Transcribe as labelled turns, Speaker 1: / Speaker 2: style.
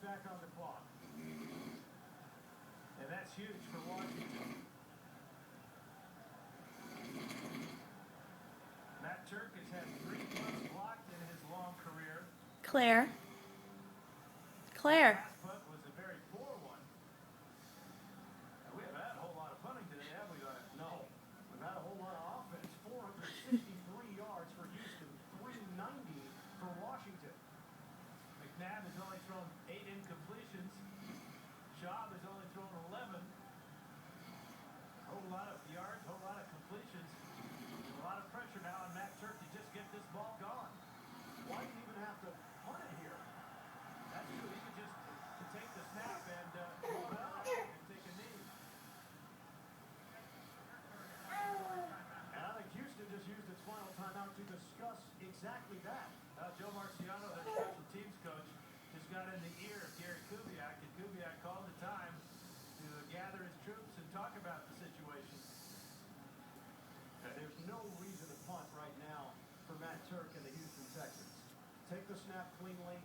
Speaker 1: back on the clock. And that's huge for Washington. Matt Turk has had 3 punts blocked in his long career.
Speaker 2: Claire.
Speaker 1: The
Speaker 2: Claire.
Speaker 1: last punt was a very poor one. And we haven't had a whole lot of punting today, have we, guys? No. We've had a whole lot of offense. 463 yards for Houston, 390 for Washington. McNabb has only thrown 8 incompletions. Schaub has only thrown 11. A whole lot of yards, a whole lot of completions. A lot of pressure now on Matt Turk to just get this ball gone. Why do you even have to punt it here? That's true. He could just take the snap and roll it out and take a knee. And I think Houston just used its final timeout to discuss exactly that. Joe Marciano, their special teams coach, just got in the ear of Gary Kubiak, and Kubiak called the time to gather his troops and talk about the situation. There's no reason to punt right now for Matt Turk and the Houston Texans. Take the snap cleanly.